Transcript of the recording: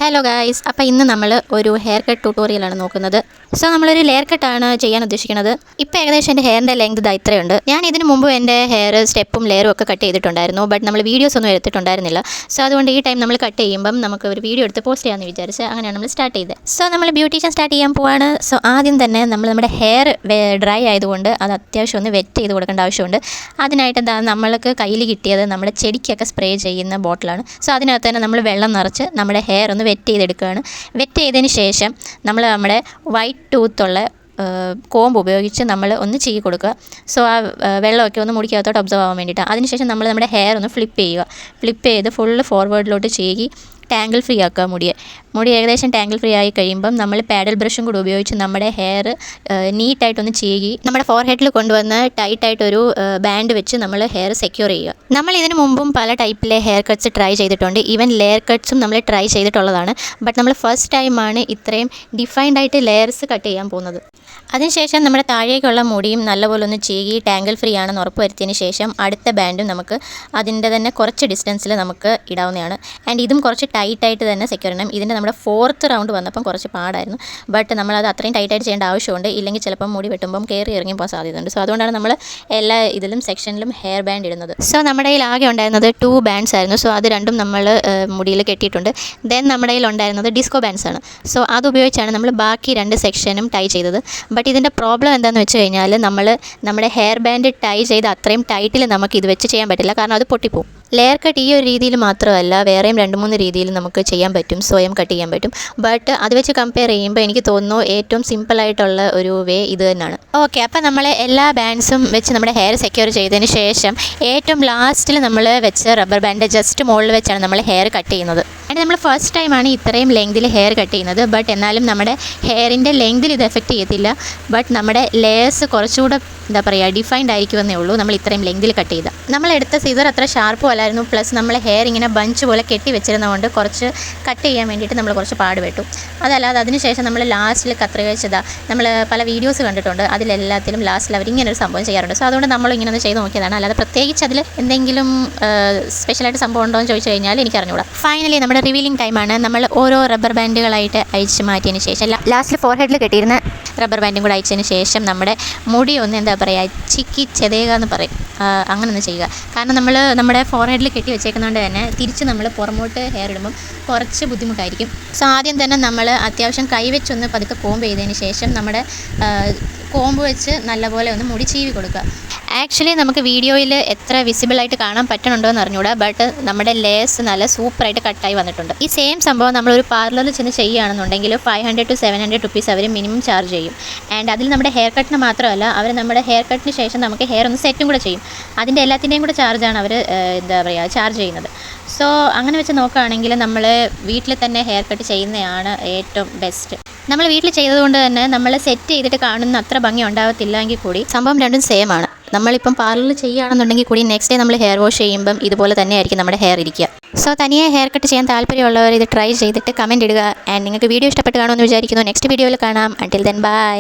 Hello guys, അപ്പോൾ ഇന്ന് നമ്മൾ ഒരു ഹെയർ കട്ട് ട്യൂട്ടോറിയലാണ് നോക്കുന്നത്. സോ നമ്മളൊരു ലെയർ കട്ടാണ് ചെയ്യാൻ ഉദ്ദേശിക്കുന്നത്. ഇപ്പോൾ ഏകദേശം എൻ്റെ ഹെയറിൻ്റെ ലെങ്ത് ഇത്രയുണ്ട്. ഞാൻ ഇതിന് മുമ്പ് എൻ്റെ ഹെയർ സ്റ്റെപ്പും ലെയറും ഒക്കെ കട്ട് ചെയ്തിട്ടുണ്ടായിരുന്നു. ബട്ട് നമ്മൾ വീഡിയോസ് ഒന്നും എടുത്തിട്ടുണ്ടായിരുന്നില്ല. സോ അതുകൊണ്ട് ഈ ടൈം നമ്മൾ കട്ട് ചെയ്യുമ്പം നമുക്ക് ഒരു വീഡിയോ എടുത്ത് പോസ്റ്റ് ചെയ്യാമെന്ന് വിചാരിച്ച് അങ്ങനെയാണ് നമ്മൾ സ്റ്റാർട്ട് ചെയ്തത്. സോ നമ്മൾ ബ്യൂട്ടീഷ്യൻ സ്റ്റാർട്ട് ചെയ്യാൻ പോവാണ്. സോ ആദ്യം തന്നെ നമ്മുടെ ഹെയർ ഡ്രൈ ആയതുകൊണ്ട് അത് അത്യാവശ്യം ഒന്ന് വെറ്റ് ചെയ്ത് കൊടുക്കേണ്ട ആവശ്യമുണ്ട്. അതിനായിട്ട് നമ്മൾക്ക് കയ്യിൽ കിട്ടിയത് നമ്മുടെ ചെടിക്കൊക്കെ സ്പ്രേ ചെയ്യുന്ന ബോട്ടിലാണ്. സോ അതിനകത്ത് തന്നെ നമ്മൾ വെള്ളം നിറച്ച് നമ്മുടെ ഹെയർ ഒന്ന് വെറ്റ് ചെയ്തെടുക്കുകയാണ്. വെറ്റ് ചെയ്തതിന് ശേഷം നമ്മുടെ വൈറ്റ് ടൂത്തുള്ള കോമ്പ് ഉപയോഗിച്ച് നമ്മൾ ഒന്ന് ചീകി കൊടുക്കുക. സോ ആ വെള്ളമൊക്കെ ഒന്ന് മുടിക്കകത്തോട്ട് ഒബ്സർവ് ആവാൻ വേണ്ടിയിട്ടാണ്. അതിനുശേഷം നമ്മുടെ ഹെയർ ഒന്ന് ഫ്ലിപ്പ് ചെയ്യുക. ഫ്ലിപ്പ് ചെയ്ത് ഫുള്ള് ഫോർവേഡിലോട്ട് ചീകി ടാങ്കിൾ ഫ്രീ ആക്കുക. മുടി ഏകദേശം ടാങ്കിൾ ഫ്രീ ആയി കഴിയുമ്പം നമ്മൾ പാഡൽ ബ്രഷും കൂടി ഉപയോഗിച്ച് നമ്മുടെ ഹെയർ നീറ്റായിട്ടൊന്ന് ചീകി നമ്മുടെ ഫോർഹെഡിൽ കൊണ്ടുവന്ന് ടൈറ്റായിട്ടൊരു ബാൻഡ് വെച്ച് നമ്മൾ ഹെയർ സെക്യൂർ ചെയ്യുക. നമ്മൾ ഇതിന് മുമ്പും പല ടൈപ്പിലെ ഹെയർ കട്ട്സ് ട്രൈ ചെയ്തിട്ടുണ്ട്. ഈവൻ ലെയർ കട്ട്സും നമ്മൾ ട്രൈ ചെയ്തിട്ടുള്ളതാണ്. ബട്ട് നമ്മൾ ഫസ്റ്റ് ടൈമാണ് ഇത്രയും ഡിഫൈൻഡ് ആയിട്ട് ലെയർസ് കട്ട് ചെയ്യാൻ പോകുന്നത്. അതിനുശേഷം നമ്മുടെ താഴേക്കുള്ള മുടിയും നല്ലപോലെ ഒന്ന് ചീകി ടാങ്കിൾ ഫ്രീ ആണെന്ന് ഉറപ്പ് വരുത്തിയതിന് ശേഷം അടുത്ത ബാൻഡും നമുക്ക് അതിൻ്റെ തന്നെ കുറച്ച് ഡിസ്റ്റൻസിൽ നമുക്ക് ഇടാവുന്നതാണ്. ആൻഡ് ഇതും കുറച്ച് ടൈറ്റായിട്ട് തന്നെ സെക്യൂർ ചെയ്യണം. ഇതിൻ്റെ നമ്മുടെ 4th റൗണ്ട് വന്നപ്പം കുറച്ച് പാടായിരുന്നു. ബട്ട് നമ്മളത് അത്രയും ടൈറ്റായിട്ട് ചെയ്യേണ്ട ആവശ്യമുണ്ട്. ഇല്ലെങ്കിൽ ചിലപ്പം മുടി വെട്ടുമ്പം കയറി ഇറങ്ങി പോകാൻ സാധ്യതയുണ്ട്. സോ അതുകൊണ്ടാണ് നമ്മൾ എല്ലാ ഇതിലും സെക്ഷനിലും ഹെയർ ബാൻഡ് ഇടുന്നത്. സോ നമ്മുടെ കയ്യിൽ ആകെ ഉണ്ടായിരുന്നത് 2 ബാൻഡ്സ് ആയിരുന്നു. സോ അത് രണ്ടും നമ്മൾ മുടിയിൽ കെട്ടിയിട്ടുണ്ട്. ദെൻ നമ്മുടെ കയ്യിൽ ഉണ്ടായിരുന്നത് ഡിസ്കോ ബാൻഡ്സ് ആണ്. സോ അതുപയോഗിച്ചാണ് നമ്മൾ ബാക്കി 2 സെക്ഷനും ടൈ ചെയ്തത്. ബട്ട് ഇതിൻ്റെ പ്രോബ്ലം എന്താണെന്ന് വെച്ച് കഴിഞ്ഞാൽ നമ്മുടെ ഹെയർ ബാൻഡ് ടൈ ചെയ്ത് അത്രയും ടൈറ്റിൽ നമുക്ക് ഇത് വെച്ച് ചെയ്യാൻ പറ്റില്ല. കാരണം അത് പൊട്ടിപ്പോവും. ലെയർ കട്ട് ഈ ഒരു രീതിയിൽ മാത്രമല്ല, വേറെയും 2-3 രീതിയിൽ നമുക്ക് ചെയ്യാൻ പറ്റും. സ്വയം കട്ട് ചെയ്യാൻ പറ്റും. ബട്ട് അത് വെച്ച് കമ്പയർ ചെയ്യുമ്പോൾ എനിക്ക് തോന്നുന്നു ഏറ്റവും സിമ്പിളായിട്ടുള്ള ഒരു വേ ഇത് തന്നെയാണ്. ഓക്കെ, അപ്പോൾ നമ്മൾ എല്ലാ ബാൻഡ്സും വെച്ച് നമ്മുടെ ഹെയർ സെക്യൂർ ചെയ്തതിന് ശേഷം ഏറ്റവും ലാസ്റ്റിൽ നമ്മൾ വെച്ച റബ്ബർ ബാൻഡ് ജസ്റ്റ് മുകളിൽ വെച്ചാണ് നമ്മൾ ഹെയർ കട്ട് ചെയ്യുന്നത്. ആൻഡ് നമ്മൾ ഫസ്റ്റ് ടൈമാണ് ഇത്രയും ലെങ്തിൽ ഹെയർ കട്ട് ചെയ്യുന്നത്. ബട്ട് എന്നാലും നമ്മുടെ ഹെയറിൻ്റെ ലെങ്തിൽ ഇത് എഫക്റ്റ് ചെയ്യത്തില്ല. ബട്ട് നമ്മുടെ ലെയേഴ്സ് കുറച്ചുകൂടെ ഡിഫൈൻഡ് ആയിരിക്കുമെന്നേ ഉള്ളൂ നമ്മൾ ഇത്രയും ലെങ്തിൽ കട്ട് ചെയ്താൽ. നമ്മളെടുത്ത സീസർ അത്ര ഷാർപ്പും അല്ലായിരുന്നു. പ്ലസ് നമ്മൾ ഹെയർ ഇങ്ങനെ ബഞ്ച് പോലെ കെട്ടി വെച്ചിരുന്നതുകൊണ്ട് കുറച്ച് കട്ട് ചെയ്യാൻ വേണ്ടിയിട്ട് നമ്മൾ കുറച്ച് പാടുപെട്ടു. അതല്ലാതെ അതിനുശേഷം നമ്മൾ ലാസ്റ്റിൽ കത്രിക വെച്ചതാണ്. നമ്മൾ പല വീഡിയോസ് കണ്ടിട്ടുണ്ട്. അതിലെല്ലാത്തിലും ലാസ്റ്റിൽ അവർ ഇങ്ങനെ ഒരു സംഭവം ചെയ്യാറുണ്ട്. സോ അതുകൊണ്ട് നമ്മൾ ഇങ്ങനെ ഒന്ന് ചെയ്ത് നോക്കിയതാണ്. അല്ലാതെ പ്രത്യേകിച്ച് അതിൽ എന്തെങ്കിലും സ്പെഷ്യലായിട്ട് സംഭവം ഉണ്ടോ എന്ന് ചോദിച്ചു കഴിഞ്ഞാൽ എനിക്ക് അറിഞ്ഞൂടാ. ഫൈനലി നമ്മുടെ റിവീലിംഗ് ടൈമാണ്. നമ്മൾ ഓരോ റബ്ബർ ബാൻഡുകളായിട്ട് അയച്ച് മാറ്റിയതിന് ശേഷം ലാസ്റ്റ് ഫോർഹെഡിൽ കെട്ടിയിരുന്ന റബ്ബർ ബാൻഡും കൂടെ അയച്ചതിന് ശേഷം നമ്മുടെ മുടി ഒന്ന് ചിക്കി ചെതയുക എന്ന് പറയും. അങ്ങനെ ഒന്ന് ചെയ്യുക. കാരണം നമ്മൾ നമ്മുടെ ഫോർഹെഡിൽ കെട്ടി വെച്ചേക്കുന്നതുകൊണ്ട് തന്നെ തിരിച്ച് നമ്മൾ പുറമോട്ട് ഹെയർ ഇടുമ്പം കുറച്ച് ബുദ്ധിമുട്ടായിരിക്കും. സോ ആദ്യം തന്നെ നമ്മൾ അത്യാവശ്യം കൈവച്ചൊന്ന് പതുക്കെ കോംബ് ചെയ്തതിന് ശേഷം നമ്മുടെ കോമ്പ് വെച്ച് നല്ലപോലെ ഒന്ന് മുടി ചീവി കൊടുക്കുക. ആക്ച്വലി നമുക്ക് വീഡിയോയിൽ എത്ര വിസിബിളായിട്ട് കാണാൻ പറ്റണുണ്ടോ എന്ന് അറിഞ്ഞൂടാ. ബട്ട് നമ്മുടെ ലേസ് നല്ല സൂപ്പറായിട്ട് കട്ടായി വന്നിട്ടുണ്ട്. ഈ സെയിം സംഭവം നമ്മളൊരു പാർലറിൽ ചെന്ന് ചെയ്യുകയാണെന്നുണ്ടെങ്കിൽ 500 to 700 റുപ്പീസ് അവർ മിനിമം ചാർജ് ചെയ്യും. ആൻഡ് അതിൽ നമ്മുടെ ഹെയർ കട്ടിന് മാത്രമല്ല, അവർ നമ്മുടെ ഹെയർ കട്ടിന് ശേഷം നമുക്ക് ഹെയർ ഒന്ന് സെറ്റും കൂടെ ചെയ്യും. അതിൻ്റെ എല്ലാത്തിൻ്റെയും കൂടെ ചാർജാണ് അവർ ചാർജ് ചെയ്യുന്നത്. സോ അങ്ങനെ വെച്ച് നോക്കുകയാണെങ്കിൽ നമ്മൾ വീട്ടിൽ തന്നെ ഹെയർ കട്ട് ചെയ്യുന്നതാണ് ഏറ്റവും ബെസ്റ്റ്. നമ്മൾ വീട്ടിൽ ചെയ്തതുകൊണ്ട് തന്നെ നമ്മൾ സെറ്റ് ചെയ്തിട്ട് കാണുന്ന അത്ര ഭംഗി ഉണ്ടാകത്തില്ല എങ്കിൽ കൂടി സംഭവം രണ്ടും സെയിം ആണ്. നമ്മളിപ്പം പാർലറിൽ ചെയ്യുകയാണെന്നുണ്ടെങ്കിൽ കൂടി നെക്സ്റ്റ് ഡേ നമ്മൾ ഹെയർ വാഷ് ചെയ്യുമ്പം ഇതുപോലെ തന്നെ ആയിരിക്കും നമ്മുടെ ഹെയർ ഇരിക്കുക. സോ തനിയെ ഹെയർ കട്ട് ചെയ്യാൻ താല്പര്യമുള്ളവർ ഇത് ട്രൈ ചെയ്തിട്ട് കമൻറ്റ് ഇടുക. ആൻഡ് നിങ്ങൾക്ക് വീഡിയോ ഇഷ്ടപ്പെട്ട് കാണുമെന്ന് വിചാരിക്കുന്നു. നെക്സ്റ്റ് വീഡിയോയിൽ കാണാം. Until then bye.